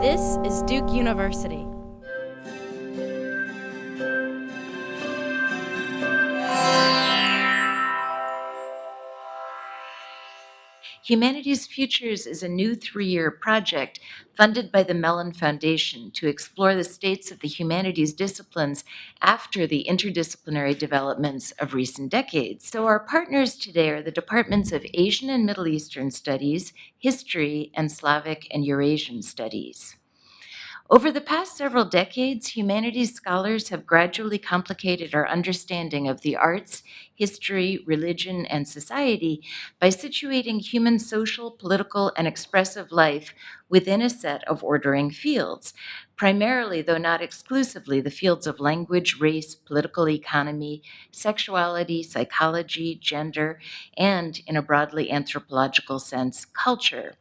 This is Duke University. Humanities Futures is a new 3-year project funded by the Mellon Foundation to explore the states of the humanities disciplines after the interdisciplinary developments of recent decades. So our partners today are the departments of Asian and Middle Eastern Studies, History, and Slavic and Eurasian Studies. Over the past several decades, humanities scholars have gradually complicated our understanding of the arts, history, religion, and society by situating human social, political, and expressive life within a set of ordering fields, primarily, though not exclusively, the fields of language, race, political economy, sexuality, psychology, gender, and, in a broadly anthropological sense, culture.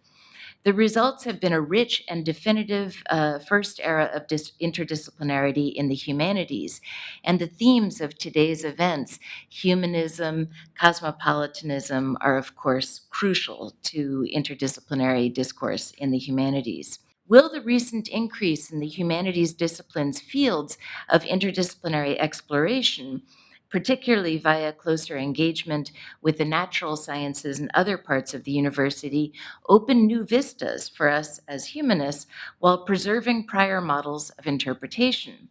The results have been a rich and definitive first era of interdisciplinarity in the humanities, and the themes of today's events, humanism, cosmopolitanism, are of course crucial to interdisciplinary discourse in the humanities. Will the recent increase in the humanities disciplines fields of interdisciplinary exploration, particularly via closer engagement with the natural sciences and other parts of the university, open new vistas for us as humanists while preserving prior models of interpretation?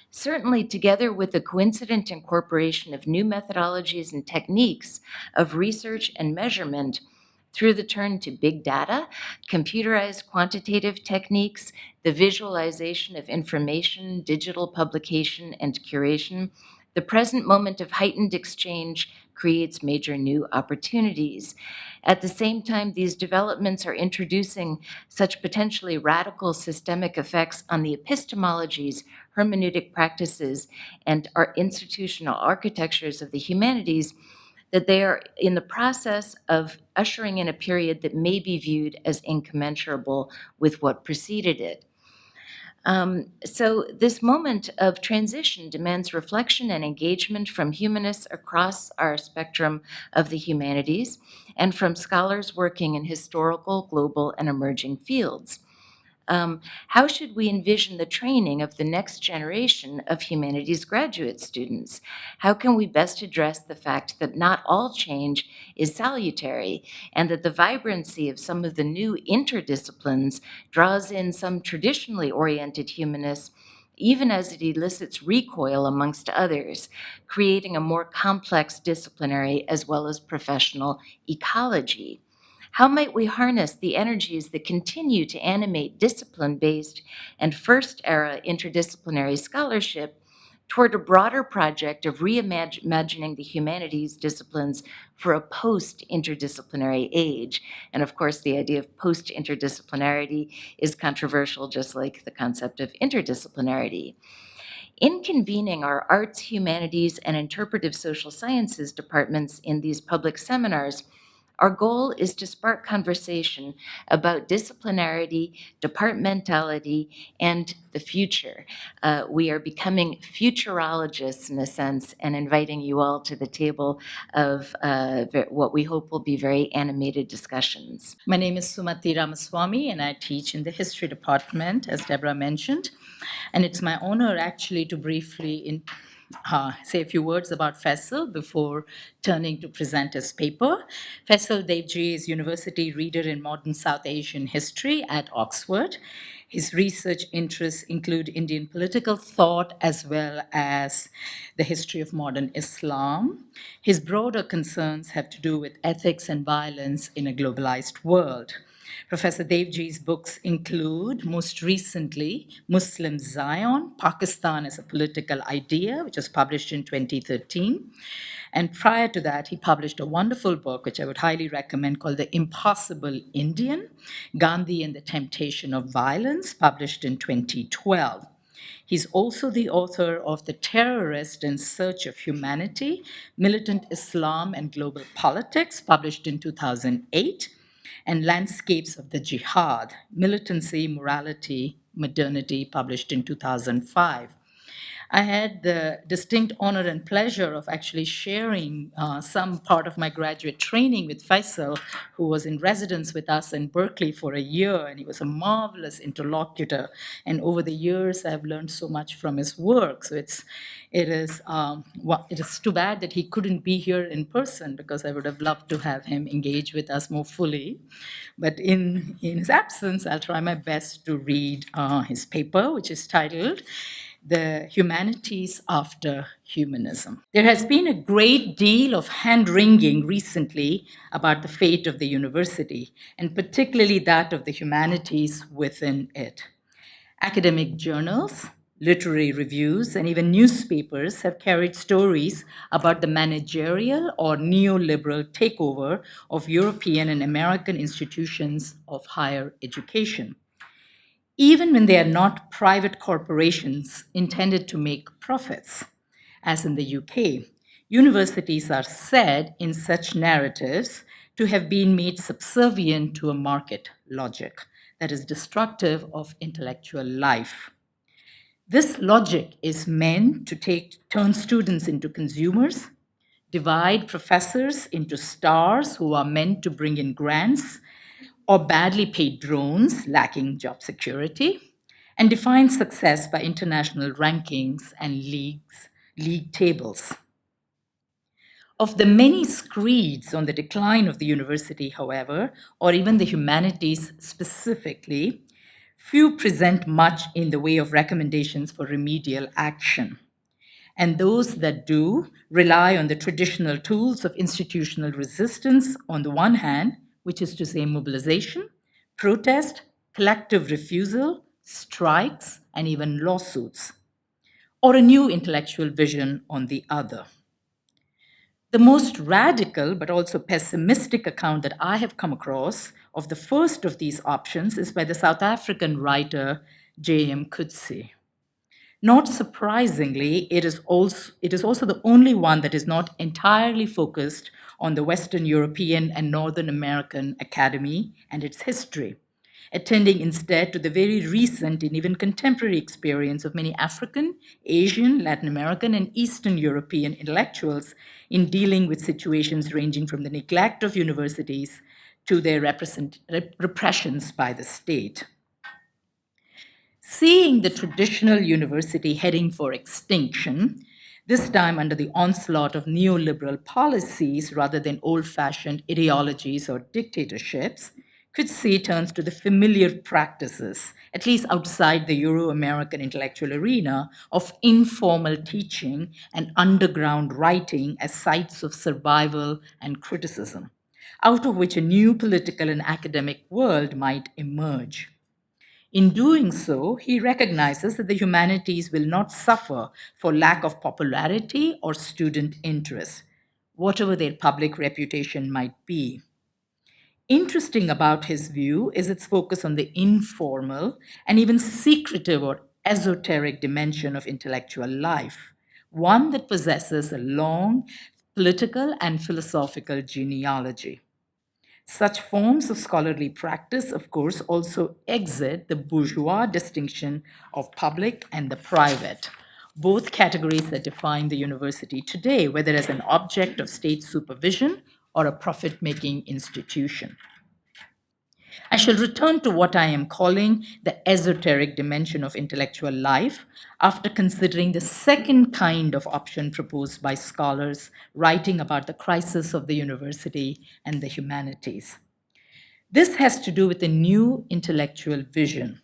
Certainly, together with the coincident incorporation of new methodologies and techniques of research and measurement through the turn to big data, computerized quantitative techniques, the visualization of information, digital publication, and curation, the present moment of heightened exchange creates major new opportunities. At the same time, these developments are introducing such potentially radical systemic effects on the epistemologies, hermeneutic practices, and our institutional architectures of the humanities that they are in the process of ushering in a period that may be viewed as incommensurable with what preceded it. So this moment of transition demands reflection and engagement from humanists across our spectrum of the humanities and from scholars working in historical, global, and emerging fields. How should we envision the training of the next generation of humanities graduate students? How can we best address the fact that not all change is salutary, and that the vibrancy of some of the new interdisciplines draws in some traditionally oriented humanists, even as it elicits recoil amongst others, creating a more complex disciplinary as well as professional ecology? How might we harness the energies that continue to animate discipline-based and first-era interdisciplinary scholarship toward a broader project of reimagining the humanities disciplines for a post-interdisciplinary age? And of course, the idea of post-interdisciplinarity is controversial, just like the concept of interdisciplinarity. In convening our arts, humanities, and interpretive social sciences departments in these public seminars, our goal is to spark conversation about disciplinarity, departmentality, and the future. We are becoming futurologists in a sense and inviting you all to the table of what we hope will be very animated discussions. My name is Sumathi Ramaswamy, and I teach in the history department, as Deborah mentioned. And it's my honor actually to briefly say a few words about Faisal before turning to present his paper. Faisal Devji is University Reader in Modern South Asian History at Oxford. His research interests include Indian political thought as well as the history of modern Islam. His broader concerns have to do with ethics and violence in a globalized world. Professor Devji's books include, most recently, Muslim Zion, Pakistan as a Political Idea, which was published in 2013. And prior to that, he published a wonderful book, which I would highly recommend, called The Impossible Indian, Gandhi and the Temptation of Violence, published in 2012. He's also the author of The Terrorist in Search of Humanity, Militant Islam and Global Politics, published in 2008, and Landscapes of the Jihad, Militancy, Morality, Modernity, published in 2005. I had the distinct honor and pleasure of actually sharing some part of my graduate training with Faisal, who was in residence with us in Berkeley for a year, and he was a marvelous interlocutor. And over the years, I've learned so much from his work. So it is too bad that he couldn't be here in person, because I would have loved to have him engage with us more fully. But in his absence, I'll try my best to read his paper, which is titled The Humanities After Humanism. There has been a great deal of hand-wringing recently about the fate of the university, and particularly that of the humanities within it. Academic journals, literary reviews, and even newspapers have carried stories about the managerial or neoliberal takeover of European and American institutions of higher education. Even when they are not private corporations intended to make profits, as in the UK, universities are said in such narratives to have been made subservient to a market logic that is destructive of intellectual life. This logic is meant to turn students into consumers, divide professors into stars who are meant to bring in grants, or badly paid drones lacking job security, and define success by international rankings and league tables. Of the many screeds on the decline of the university, however, or even the humanities specifically, few present much in the way of recommendations for remedial action. And those that do rely on the traditional tools of institutional resistance on the one hand, which is to say mobilization, protest, collective refusal, strikes, and even lawsuits, or a new intellectual vision on the other. The most radical but also pessimistic account that I have come across of the first of these options is by the South African writer J.M. Coetzee. Not surprisingly, it is also the only one that is not entirely focused on the Western European and Northern American academy and its history, attending instead to the very recent and even contemporary experience of many African, Asian, Latin American, and Eastern European intellectuals in dealing with situations ranging from the neglect of universities to their repressions by the state. Seeing the traditional university heading for extinction, this time under the onslaught of neoliberal policies rather than old-fashioned ideologies or dictatorships, Coetzee turns to the familiar practices, at least outside the Euro-American intellectual arena, of informal teaching and underground writing as sites of survival and criticism, out of which a new political and academic world might emerge. In doing so, he recognizes that the humanities will not suffer for lack of popularity or student interest, whatever their public reputation might be. Interesting about his view is its focus on the informal and even secretive or esoteric dimension of intellectual life, one that possesses a long political and philosophical genealogy. Such forms of scholarly practice, of course, also exit the bourgeois distinction of public and the private, both categories that define the university today, whether as an object of state supervision or a profit making institution. I shall return to what I am calling the esoteric dimension of intellectual life after considering the second kind of option proposed by scholars writing about the crisis of the university and the humanities. This has to do with a new intellectual vision,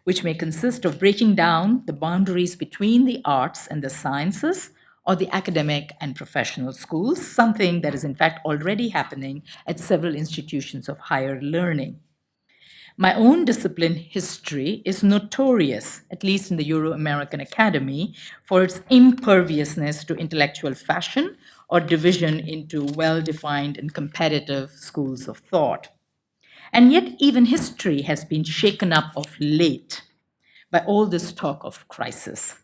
which may consist of breaking down the boundaries between the arts and the sciences or the academic and professional schools, something that is in fact already happening at several institutions of higher learning. My own discipline, history, is notorious, at least in the Euro-American Academy, for its imperviousness to intellectual fashion or division into well-defined and competitive schools of thought. And yet, even history has been shaken up of late by all this talk of crisis.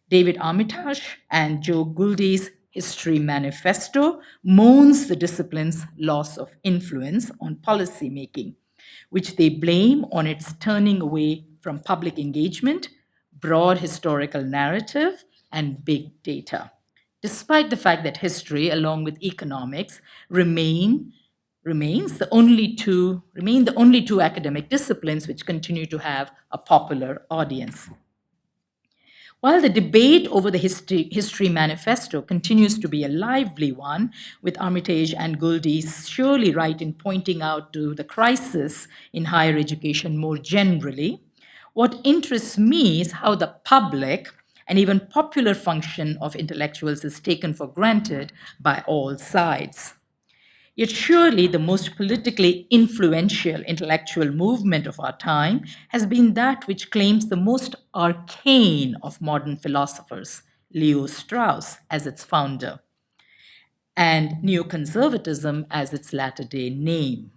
David Armitage and Joe Gouldie's History Manifesto mourns the discipline's loss of influence on policy making, which they blame on its turning away from public engagement, broad historical narrative, and big data, despite the fact that history, along with economics, remain the only two academic disciplines which continue to have a popular audience. While the debate over the history manifesto continues to be a lively one, with Armitage and Goldie surely right in pointing out to the crisis in higher education more generally, what interests me is how the public and even popular function of intellectuals is taken for granted by all sides. Yet surely the most politically influential intellectual movement of our time has been that which claims the most arcane of modern philosophers, Leo Strauss as its founder, and neoconservatism as its latter day name.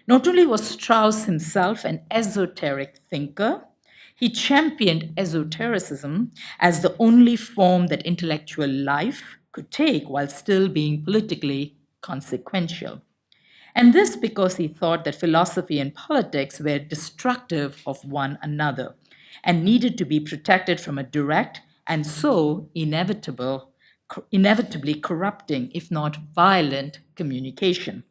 Not only was Strauss himself an esoteric thinker, he championed esotericism as the only form that intellectual life could take while still being politically consequential. And this because he thought that philosophy and politics were destructive of one another and needed to be protected from a direct and so inevitably corrupting, if not violent, communication.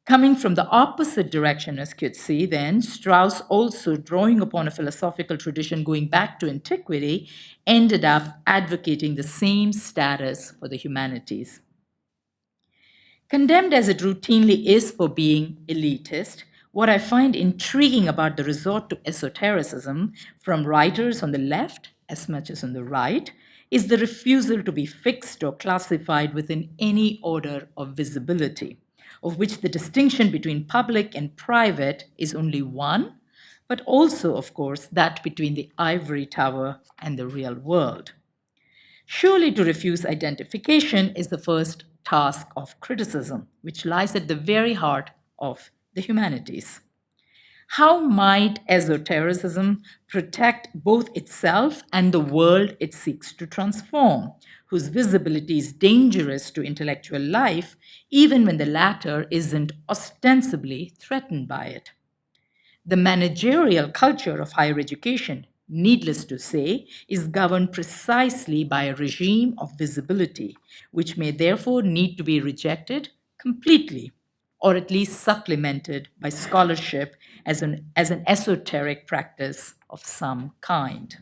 Coming from the opposite direction, as could see, then, Strauss, also drawing upon a philosophical tradition going back to antiquity, ended up advocating the same status for the humanities. Condemned as it routinely is for being elitist, what I find intriguing about the resort to esotericism from writers on the left as much as on the right is the refusal to be fixed or classified within any order of visibility, of which the distinction between public and private is only one, but also, of course, that between the ivory tower and the real world. Surely to refuse identification is the first task of criticism, which lies at the very heart of the humanities. How might esotericism protect both itself and the world it seeks to transform, whose visibility is dangerous to intellectual life, even when the latter isn't ostensibly threatened by it? The managerial culture of higher education, needless to say, is governed precisely by a regime of visibility, which may therefore need to be rejected completely, or at least supplemented by scholarship as an esoteric practice of some kind.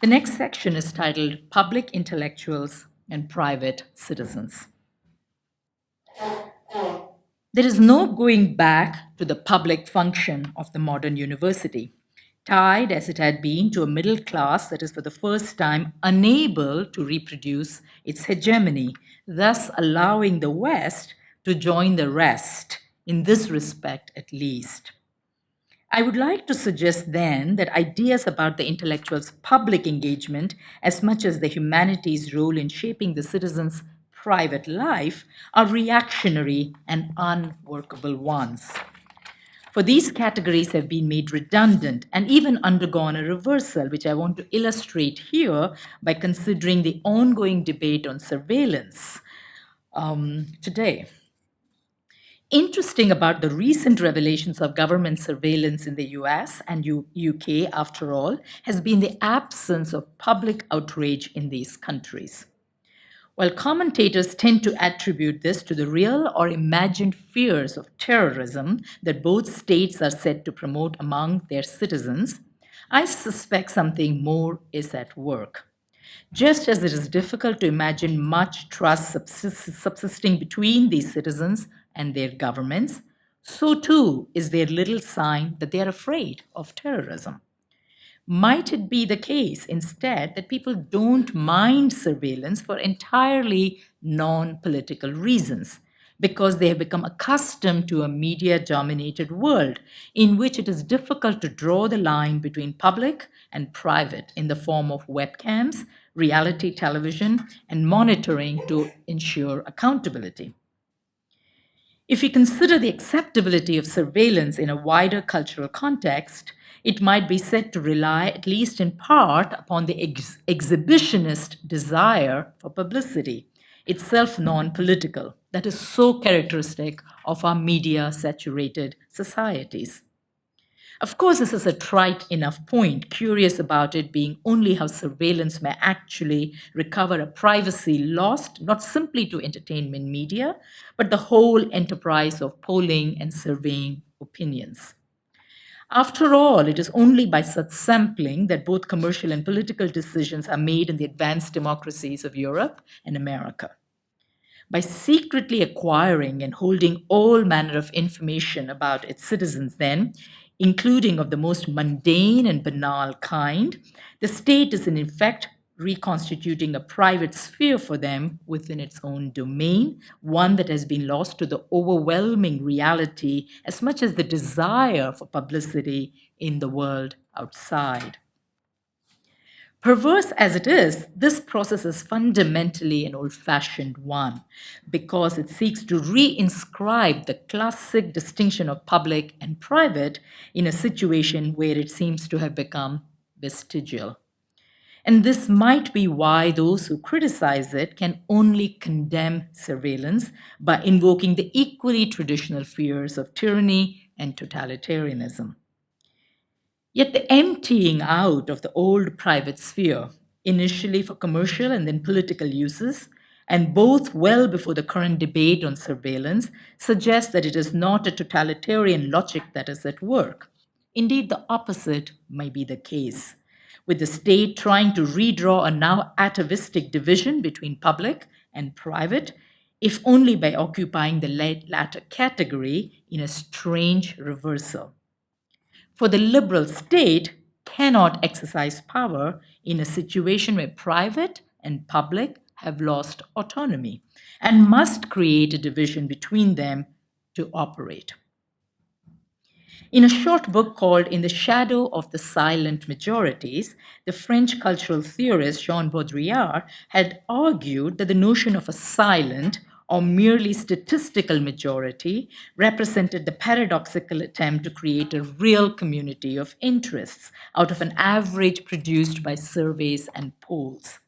The next section is titled Public Intellectuals and Private Citizens. There is no going back to the public function of the modern university, tied as it had been to a middle class that is for the first time unable to reproduce its hegemony, thus allowing the West to join the rest, in this respect at least. I would like to suggest then that ideas about the intellectual's public engagement, as much as the humanities' role in shaping the citizen's private life, are reactionary and unworkable ones. For these categories have been made redundant and even undergone a reversal, which I want to illustrate here by considering the ongoing debate on surveillance today. Interesting about the recent revelations of government surveillance in the US and UK, after all, has been the absence of public outrage in these countries. While commentators tend to attribute this to the real or imagined fears of terrorism that both states are said to promote among their citizens, I suspect something more is at work. Just as it is difficult to imagine much trust subsisting between these citizens and their governments, so too is there little sign that they are afraid of terrorism. Might it be the case instead that people don't mind surveillance for entirely non political reasons, because they have become accustomed to a media dominated world in which it is difficult to draw the line between public and private in the form of webcams, reality television, and monitoring to ensure accountability? If we consider the acceptability of surveillance in a wider cultural context, it might be said to rely, at least in part, upon the exhibitionist desire for publicity, itself non political, that is so characteristic of our media saturated societies. Of course, this is a trite enough point, curious about it being only how surveillance may actually recover a privacy lost not simply to entertainment media, but the whole enterprise of polling and surveying opinions. After all, it is only by such sampling that both commercial and political decisions are made in the advanced democracies of Europe and America. By secretly acquiring and holding all manner of information about its citizens, then, including of the most mundane and banal kind, the state is in effect reconstituting a private sphere for them within its own domain, one that has been lost to the overwhelming reality as much as the desire for publicity in the world outside. Perverse as it is, this process is fundamentally an old fashioned one because it seeks to reinscribe the classic distinction of public and private in a situation where it seems to have become vestigial. And this might be why those who criticize it can only condemn surveillance by invoking the equally traditional fears of tyranny and totalitarianism. Yet the emptying out of the old private sphere, initially for commercial and then political uses, and both well before the current debate on surveillance, suggests that it is not a totalitarian logic that is at work. Indeed, the opposite may be the case, with the state trying to redraw a now atavistic division between public and private, if only by occupying the latter category in a strange reversal. For the liberal state cannot exercise power in a situation where private and public have lost autonomy and must create a division between them to operate. In a short book called In the Shadow of the Silent Majorities, the French cultural theorist Jean Baudrillard had argued that the notion of a silent or merely statistical majority represented the paradoxical attempt to create a real community of interests out of an average produced by surveys and polls.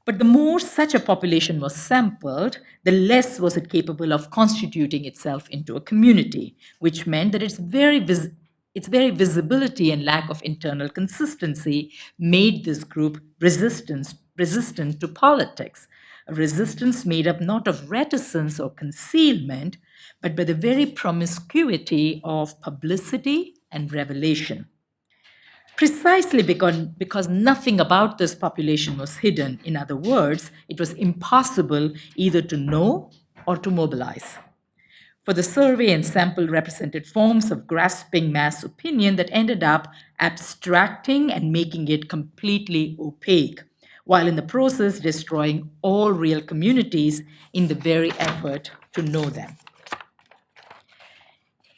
But the more such a population was sampled, the less was it capable of constituting itself into a community, which meant that its very visibility and lack of internal consistency made this group resistant to politics, a resistance made up not of reticence or concealment, but by the very promiscuity of publicity and revelation. Precisely because nothing about this population was hidden. In other words, it was impossible either to know or to mobilize. For the survey and sample represented forms of grasping mass opinion that ended up abstracting and making it completely opaque, while in the process destroying all real communities in the very effort to know them.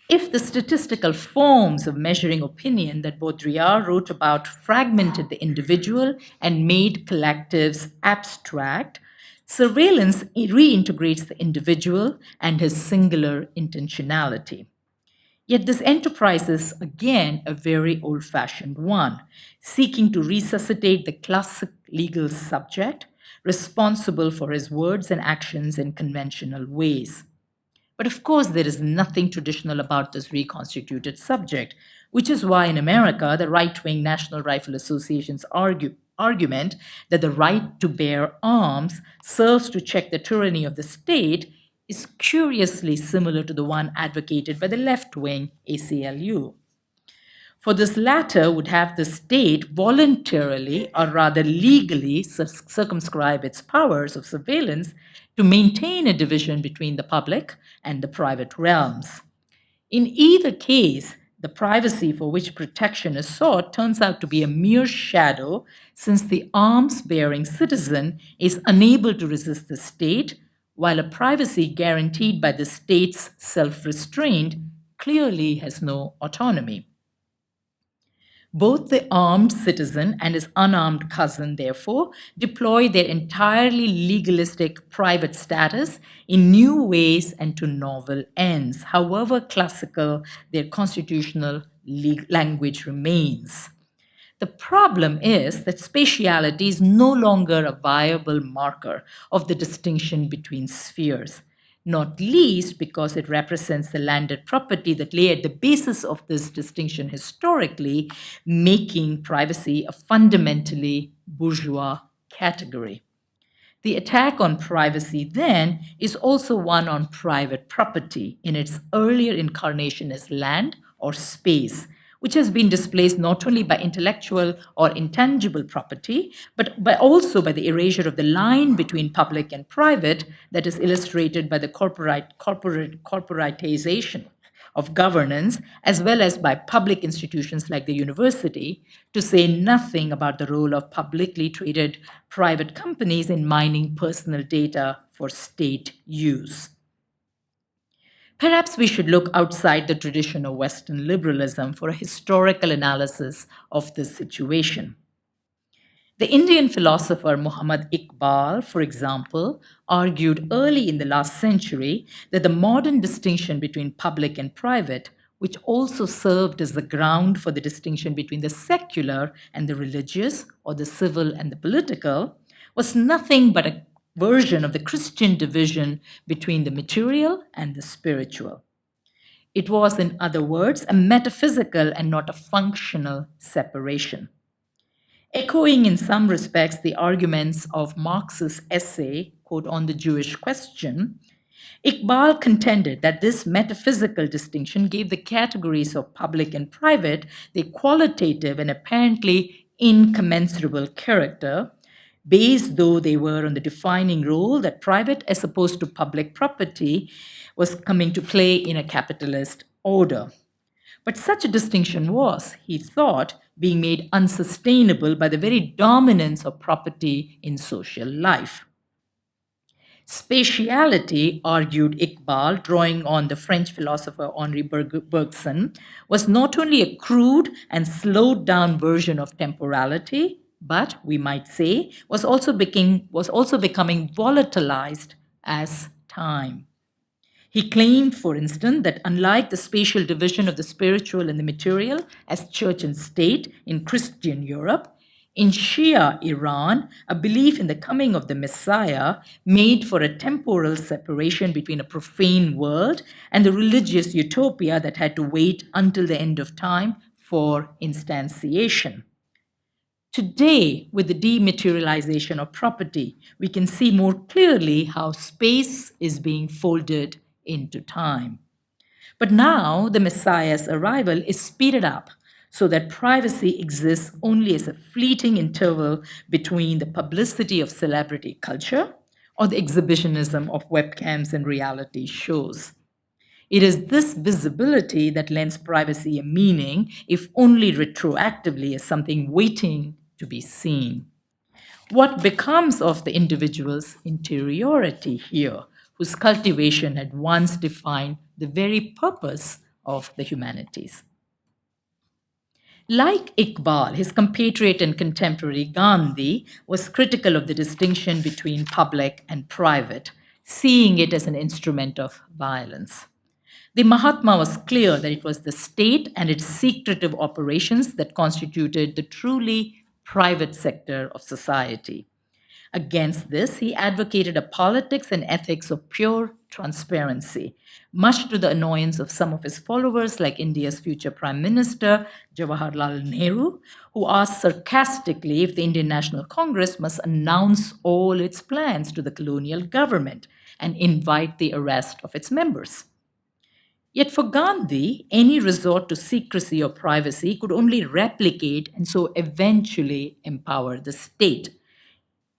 If the statistical forms of measuring opinion that Baudrillard wrote about fragmented the individual and made collectives abstract, surveillance reintegrates the individual and his singular intentionality. Yet this enterprise is, again, a very old-fashioned one, seeking to resuscitate the classic legal subject, responsible for his words and actions in conventional ways. But of course, there is nothing traditional about this reconstituted subject, which is why in America, the right-wing National Rifle Association's argument that the right to bear arms serves to check the tyranny of the state is curiously similar to the one advocated by the left-wing ACLU. For this latter would have the state voluntarily, or rather legally, circumscribe its powers of surveillance to maintain a division between the public and the private realms. In either case, the privacy for which protection is sought turns out to be a mere shadow, since the arms-bearing citizen is unable to resist the state, while a privacy guaranteed by the state's self-restraint clearly has no autonomy. Both the armed citizen and his unarmed cousin, therefore, deploy their entirely legalistic private status in new ways and to novel ends, however classical their constitutional language remains. The problem is that spatiality is no longer a viable marker of the distinction between spheres. not least because it represents the landed property that lay at the basis of this distinction historically, making privacy a fundamentally bourgeois category. The attack on privacy then is also one on private property in its earlier incarnation as land or space, which has been displaced not only by intellectual or intangible property, but also by the erasure of the line between public and private that is illustrated by the corporatization of governance, as well as by public institutions like the university, to say nothing about the role of publicly traded private companies in mining personal data for state use. Perhaps we should look outside the tradition of Western liberalism for a historical analysis of this situation. The Indian philosopher Muhammad Iqbal, for example, argued early in the last century that the modern distinction between public and private, which also served as the ground for the distinction between the secular and the religious, or the civil and the political, was nothing but a version of the Christian division between the material and the spiritual. It was, in other words, a metaphysical and not a functional separation. Echoing in some respects the arguments of Marx's essay, quote, on the Jewish question, Iqbal contended that this metaphysical distinction gave the categories of public and private the qualitative and apparently incommensurable character, based though they were on the defining role that private as opposed to public property was coming to play in a capitalist order. But such a distinction was, he thought, being made unsustainable by the very dominance of property in social life. Spatiality, argued Iqbal, drawing on the French philosopher Henri Bergson, was not only a crude and slowed down version of temporality, but, we might say, was also becoming volatilized as time. He claimed, for instance, that unlike the spatial division of the spiritual and the material as church and state in Christian Europe, in Shia Iran, a belief in the coming of the Messiah made for a temporal separation between a profane world and the religious utopia that had to wait until the end of time for instantiation. Today, with the dematerialization of property, we can see more clearly how space is being folded into time. But now the Messiah's arrival is speeded up so that privacy exists only as a fleeting interval between the publicity of celebrity culture or the exhibitionism of webcams and reality shows. It is this visibility that lends privacy a meaning, if only retroactively as something waiting to be seen. What becomes of the individual's interiority here, whose cultivation had once defined the very purpose of the humanities? Like Iqbal, his compatriot and contemporary Gandhi was critical of the distinction between public and private, seeing it as an instrument of violence. The Mahatma was clear that it was the state and its secretive operations that constituted the truly private sector of society. Against this, he advocated a politics and ethics of pure transparency, much to the annoyance of some of his followers, like India's future Prime Minister, Jawaharlal Nehru, who asked sarcastically if the Indian National Congress must announce all its plans to the colonial government and invite the arrest of its members. Yet for Gandhi, any resort to secrecy or privacy could only replicate and so eventually empower the state,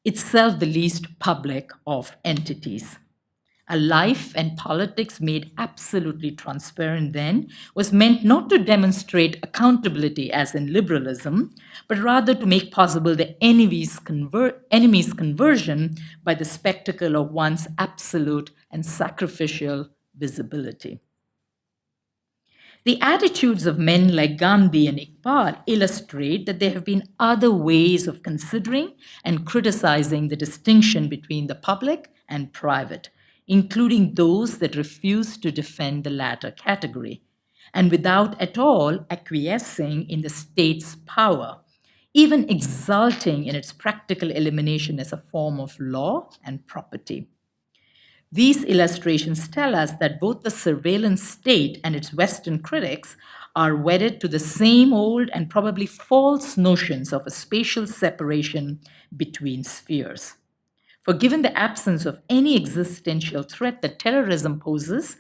itself the least public of entities. A life and politics made absolutely transparent then was meant not to demonstrate accountability as in liberalism, but rather to make possible the enemy's conversion by the spectacle of one's absolute and sacrificial visibility. The attitudes of men like Gandhi and Iqbal illustrate that there have been other ways of considering and criticizing the distinction between the public and private, including those that refuse to defend the latter category, and without at all acquiescing in the state's power, even exulting in its practical elimination as a form of law and property. These illustrations tell us that both the surveillance state and its Western critics are wedded to the same old and probably false notions of a spatial separation between spheres. For given the absence of any existential threat that terrorism poses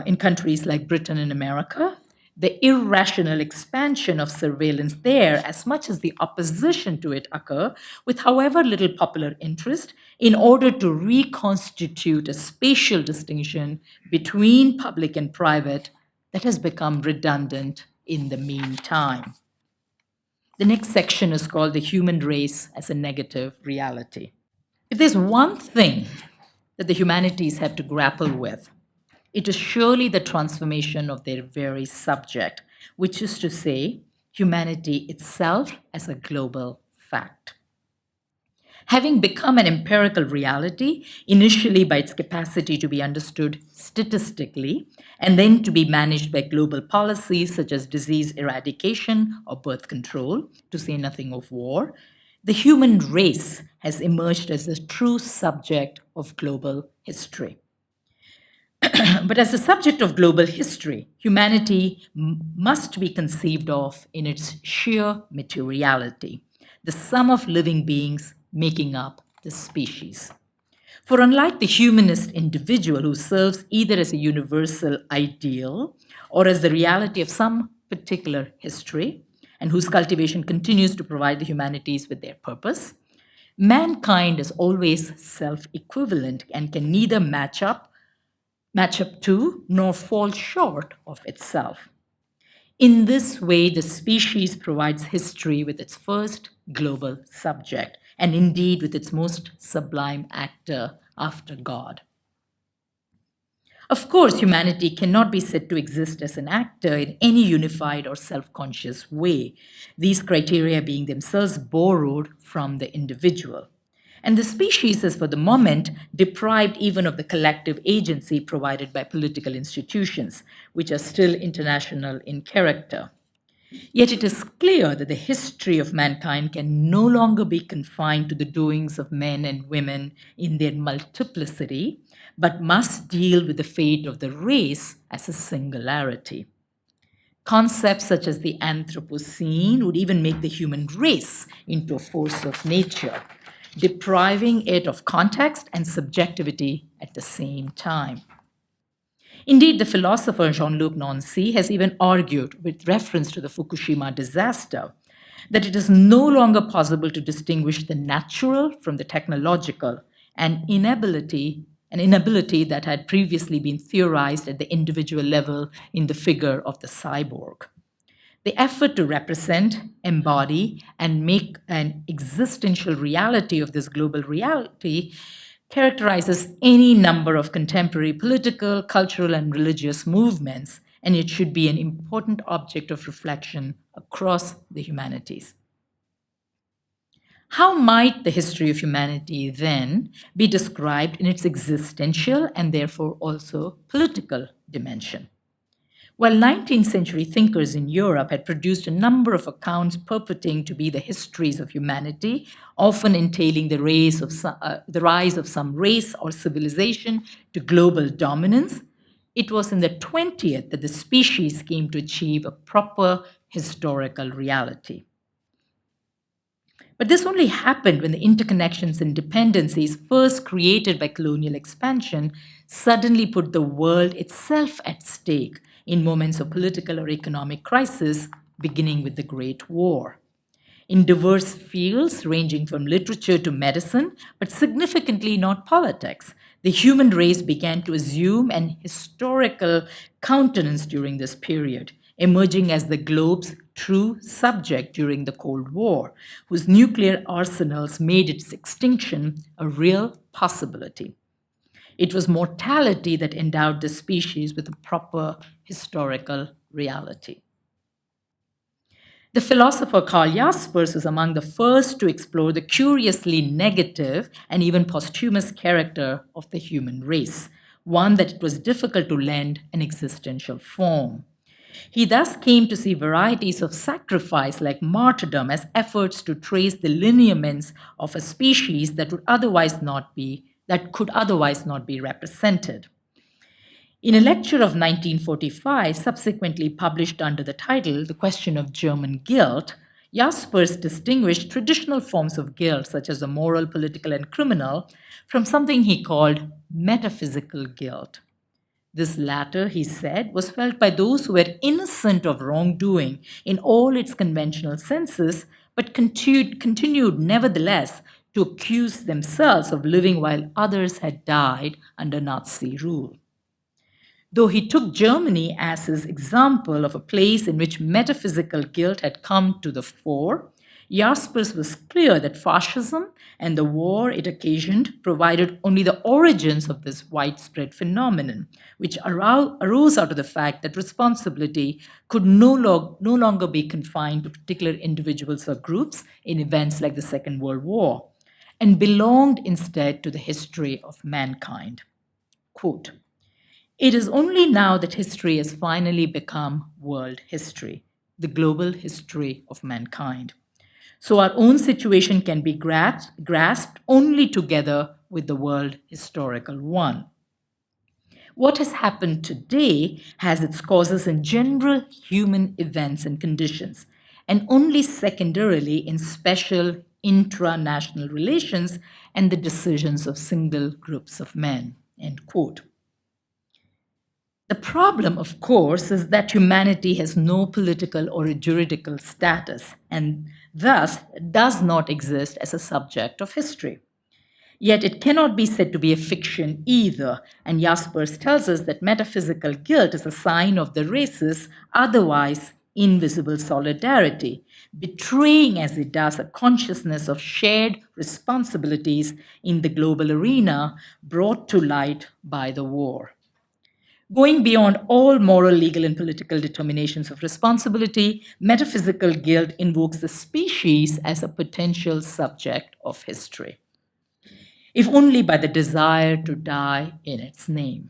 in countries like Britain and America, the irrational expansion of surveillance there, as much as the opposition to it occur, with however little popular interest, in order to reconstitute a spatial distinction between public and private that has become redundant in the meantime. The next section is called The Human Race as a Negative Reality. If there's one thing that the humanities have to grapple with, it is surely the transformation of their very subject, which is to say, humanity itself as a global fact. Having become an empirical reality, initially by its capacity to be understood statistically, and then to be managed by global policies such as disease eradication or birth control, to say nothing of war, the human race has emerged as the true subject of global history. But as a subject of global history, humanity must be conceived of in its sheer materiality, the sum of living beings making up the species. For unlike the humanist individual who serves either as a universal ideal or as the reality of some particular history, and whose cultivation continues to provide the humanities with their purpose, mankind is always self-equivalent and can neither match up to nor fall short of itself. In this way, the species provides history with its first global subject, and indeed with its most sublime actor after God. Of course, humanity cannot be said to exist as an actor in any unified or self-conscious way, these criteria being themselves borrowed from the individual. And the species is, for the moment, deprived even of the collective agency provided by political institutions, which are still international in character. Yet it is clear that the history of mankind can no longer be confined to the doings of men and women in their multiplicity, but must deal with the fate of the race as a singularity. Concepts such as the Anthropocene would even make the human race into a force of nature, depriving it of context and subjectivity at the same time. Indeed, the philosopher Jean-Luc Nancy has even argued, with reference to the Fukushima disaster, that it is no longer possible to distinguish the natural from the technological, an inability that had previously been theorized at the individual level in the figure of the cyborg. The effort to represent, embody, and make an existential reality of this global reality characterizes any number of contemporary political, cultural, and religious movements, and it should be an important object of reflection across the humanities. How might the history of humanity then be described in its existential and therefore also political dimension? While 19th century thinkers in Europe had produced a number of accounts purporting to be the histories of humanity, often entailing the rise of some race or civilization to global dominance, it was in the 20th that the species came to achieve a proper historical reality. But this only happened when the interconnections and dependencies first created by colonial expansion suddenly put the world itself at stake in moments of political or economic crisis, beginning with the Great War. In diverse fields ranging from literature to medicine, but significantly not politics, the human race began to assume an historical countenance during this period, emerging as the globe's true subject during the Cold War, whose nuclear arsenals made its extinction a real possibility. It was mortality that endowed the species with a proper historical reality. The philosopher Karl Jaspers was among the first to explore the curiously negative and even posthumous character of the human race, one that it was difficult to lend an existential form. He thus came to see varieties of sacrifice like martyrdom as efforts to trace the lineaments of a species that would otherwise not be that could otherwise not be represented. In a lecture of 1945, subsequently published under the title The Question of German Guilt, Jaspers distinguished traditional forms of guilt, such as the moral, political, and criminal, from something he called metaphysical guilt. This latter, he said, was felt by those who were innocent of wrongdoing in all its conventional senses, but continued nevertheless to accuse themselves of living while others had died under Nazi rule. Though he took Germany as his example of a place in which metaphysical guilt had come to the fore, Jaspers was clear that fascism and the war it occasioned provided only the origins of this widespread phenomenon, which arose out of the fact that responsibility could no longer be confined to particular individuals or groups in events like the Second World War, and belonged instead to the history of mankind. Quote, "It is only now that history has finally become world history, the global history of mankind. So our own situation can be grasped only together with the world historical one. What has happened today has its causes in general human events and conditions, and only secondarily in special intra-national relations and the decisions of single groups of men." End quote. The problem, of course, is that humanity has no political or juridical status and thus does not exist as a subject of history. Yet it cannot be said to be a fiction either, and Jaspers tells us that metaphysical guilt is a sign of the race's otherwise invisible solidarity, betraying as it does a consciousness of shared responsibilities in the global arena brought to light by the war. Going beyond all moral, legal, and political determinations of responsibility, metaphysical guilt invokes the species as a potential subject of history, if only by the desire to die in its name.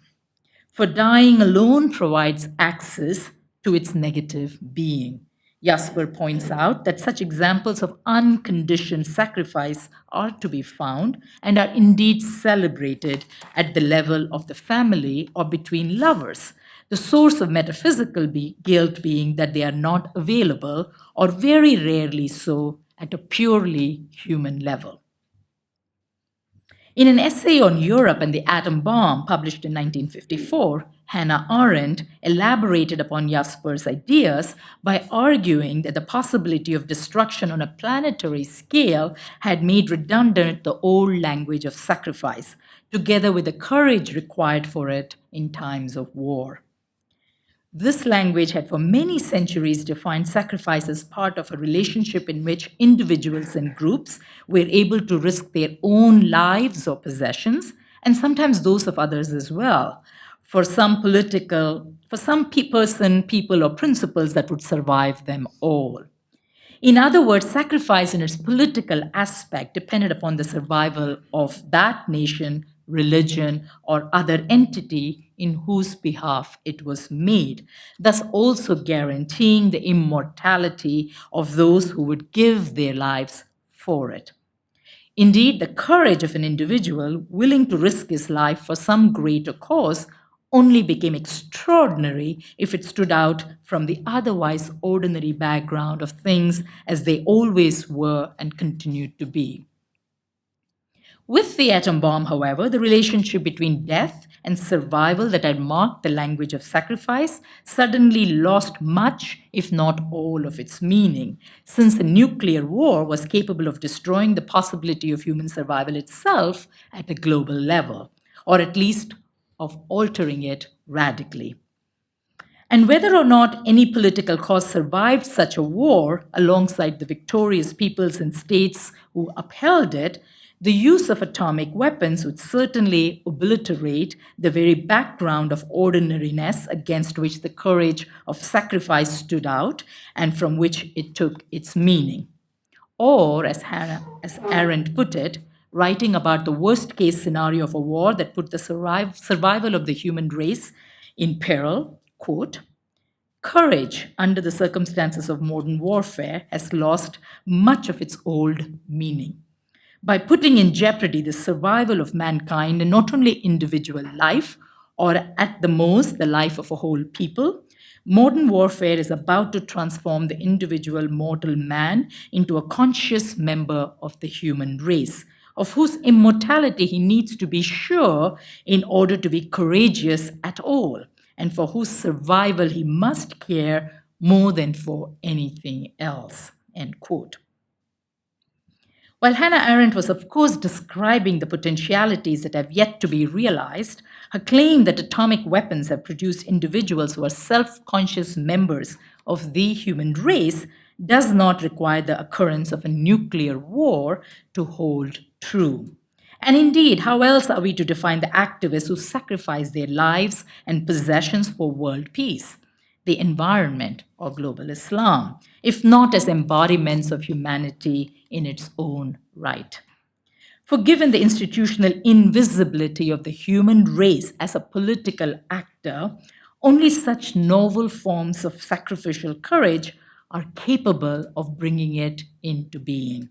For dying alone provides access to its negative being. Jasper points out that such examples of unconditioned sacrifice are to be found and are indeed celebrated at the level of the family or between lovers, the source of metaphysical guilt being that they are not available or very rarely so at a purely human level. In an essay on Europe and the atom bomb published in 1954, Hannah Arendt elaborated upon Jasper's ideas by arguing that the possibility of destruction on a planetary scale had made redundant the old language of sacrifice, together with the courage required for it in times of war. This language had for many centuries defined sacrifice as part of a relationship in which individuals and groups were able to risk their own lives or possessions, and sometimes those of others as well, for some person, people, or principles that would survive them all. In other words, sacrifice in its political aspect depended upon the survival of that nation, religion, or other entity in whose behalf it was made, thus also guaranteeing the immortality of those who would give their lives for it. Indeed, the courage of an individual willing to risk his life for some greater cause only became extraordinary if it stood out from the otherwise ordinary background of things as they always were and continued to be. With the atom bomb, however, the relationship between death and survival that had marked the language of sacrifice suddenly lost much, if not all, of its meaning, since a nuclear war was capable of destroying the possibility of human survival itself at a global level, or at least of altering it radically. And whether or not any political cause survived such a war alongside the victorious peoples and states who upheld it, the use of atomic weapons would certainly obliterate the very background of ordinariness against which the courage of sacrifice stood out and from which it took its meaning. Or, as Arendt put it, writing about the worst case scenario of a war that put the survival of the human race in peril, quote, "Courage under the circumstances of modern warfare has lost much of its old meaning. by putting in jeopardy the survival of mankind and not only individual life, or at the most, the life of a whole people. Modern warfare is about to transform the individual mortal man into a conscious member of the human race, of whose immortality he needs to be sure in order to be courageous at all, and for whose survival he must care more than for anything else. End quote. While Hannah Arendt was, of course, describing the potentialities that have yet to be realized, her claim that atomic weapons have produced individuals who are self conscious members of the human race does not require the occurrence of a nuclear war to hold true. And indeed, how else are we to define the activists who sacrifice their lives and possessions for world peace, the environment, or global Islam, if not as embodiments of humanity in its own right? For given the institutional invisibility of the human race as a political actor, only such novel forms of sacrificial courage are capable of bringing it into being,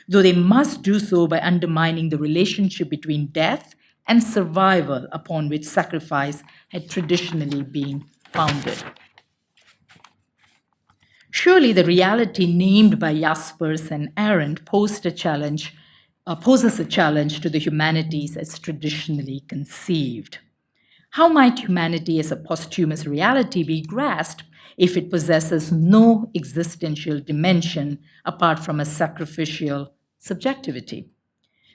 though they must do so by undermining the relationship between death and survival upon which sacrifice had traditionally been founded. Surely the reality named by Jaspers and Arendt poses a challenge to the humanities as traditionally conceived. How might humanity as a posthumous reality be grasped if it possesses no existential dimension apart from a sacrificial subjectivity?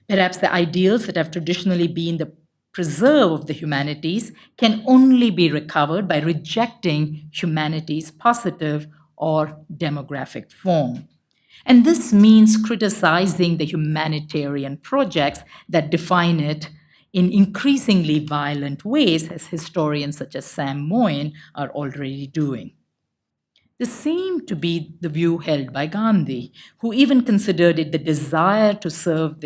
Perhaps the ideals that have traditionally been the preserve of the humanities can only be recovered by rejecting humanity's positive or demographic form. And this means criticizing the humanitarian projects that define it in increasingly violent ways, as historians such as Sam Moyn are already doing. This seemed to be the view held by Gandhi, who even considered it the desire to serve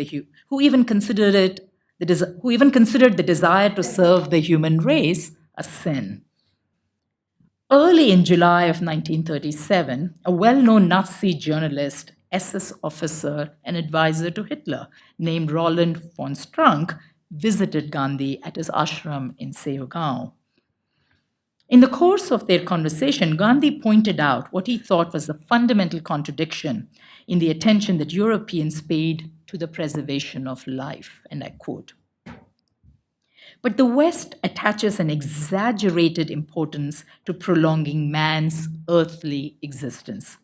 who even considered the desire to serve the human race a sin. Early in July of 1937, a well-known Nazi journalist, SS officer, and advisor to Hitler named Roland von Strunk visited Gandhi at his ashram in Seogaon. In the course of their conversation, Gandhi pointed out what he thought was the fundamental contradiction in the attention that Europeans paid to the preservation of life, and I quote, "But the West attaches an exaggerated importance to prolonging man's earthly existence.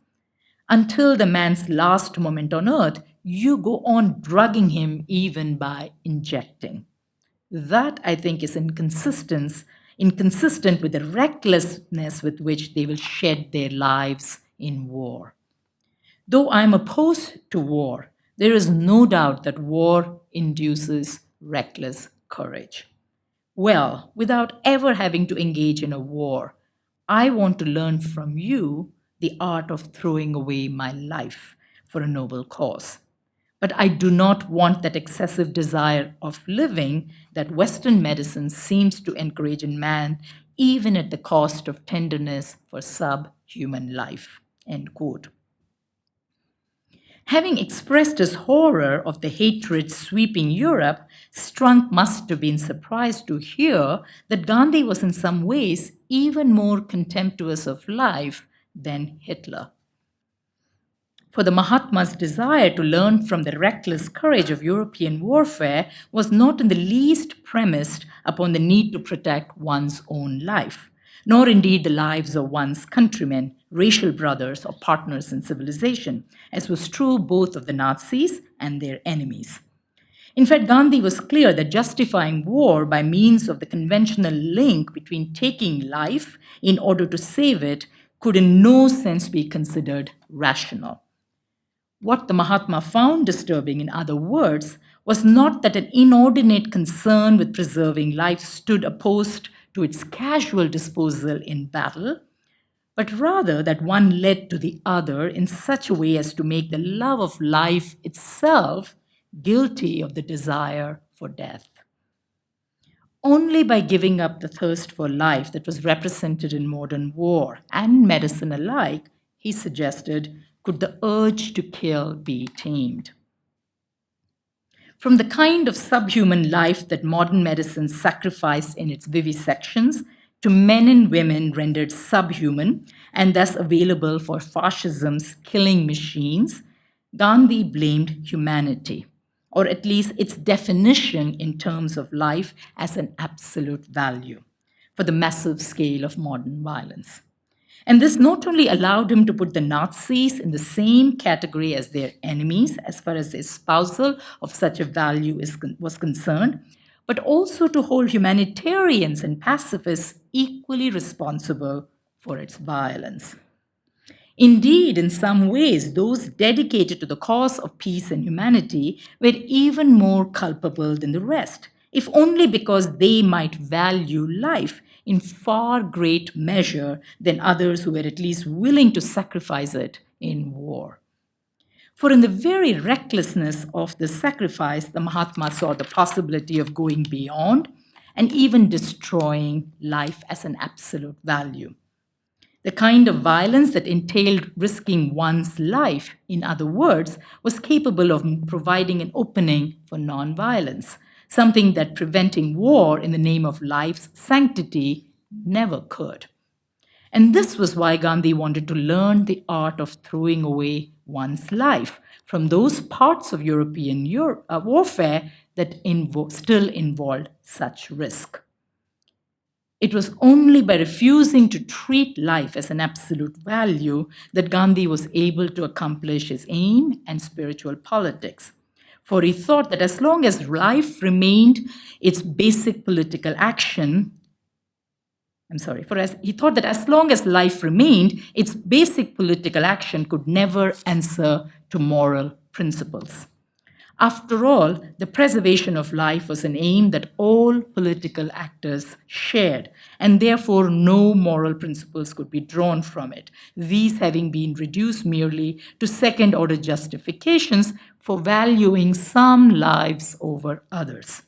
Until the man's last moment on earth, you go on drugging him even by injecting. That, I think, is inconsistent with the recklessness with which they will shed their lives in war. Though I am opposed to war, there is no doubt that war induces reckless courage. Well, without ever having to engage in a war, I want to learn from you the art of throwing away my life for a noble cause. But I do not want that excessive desire of living that Western medicine seems to encourage in man, even at the cost of tenderness for subhuman life." End quote. Having expressed his horror of the hatred sweeping Europe, Strunk must have been surprised to hear that Gandhi was in some ways even more contemptuous of life than Hitler. For the Mahatma's desire to learn from the reckless courage of European warfare was not in the least premised upon the need to protect one's own life, nor indeed the lives of one's countrymen, racial brothers, or partners in civilization, as was true both of the Nazis and their enemies. In fact, Gandhi was clear that justifying war by means of the conventional link between taking life in order to save it could in no sense be considered rational. What the Mahatma found disturbing, in other words, was not that an inordinate concern with preserving life stood opposed to its casual disposal in battle, but rather that one led to the other in such a way as to make the love of life itself guilty of the desire for death. Only by giving up the thirst for life that was represented in modern war and medicine alike, he suggested, could the urge to kill be tamed. From the kind of subhuman life that modern medicine sacrificed in its vivisections to men and women rendered subhuman and thus available for fascism's killing machines, Gandhi blamed humanity, or at least its definition in terms of life as an absolute value, for the massive scale of modern violence. And this not only allowed him to put the Nazis in the same category as their enemies, as far as the espousal of such a value was concerned, but also to hold humanitarians and pacifists equally responsible for its violence. Indeed, in some ways, those dedicated to the cause of peace and humanity were even more culpable than the rest, if only because they might value life in far great measure than others who were at least willing to sacrifice it in war. For in the very recklessness of the sacrifice, the Mahatma saw the possibility of going beyond and even destroying life as an absolute value. The kind of violence that entailed risking one's life, in other words, was capable of providing an opening for nonviolence, something that preventing war in the name of life's sanctity never could. And this was why Gandhi wanted to learn the art of throwing away one's life from those parts of European warfare that still involved such risk. It was only by refusing to treat life as an absolute value that Gandhi was able to accomplish his aim and spiritual politics. For he thought that as long as life remained its basic political action, he thought that as long as life remained, its basic political action could never answer to moral principles. After all, the preservation of life was an aim that all political actors shared, and therefore no moral principles could be drawn from it, these having been reduced merely to second-order justifications for valuing some lives over others.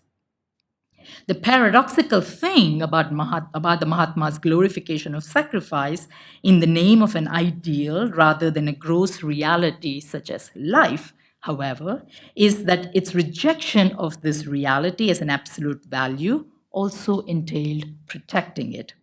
The paradoxical thing about the Mahatma's glorification of sacrifice in the name of an ideal rather than a gross reality such as life, however, is that its rejection of this reality as an absolute value also entailed protecting it.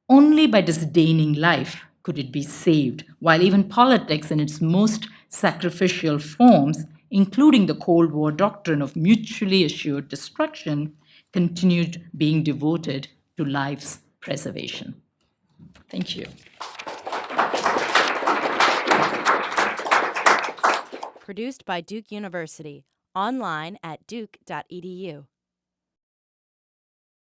Only by disdaining life could it be saved, while even politics in its most sacrificial forms, including the Cold War doctrine of mutually assured destruction, continued being devoted to life's preservation. Thank you. Produced by Duke University. Online at duke.edu.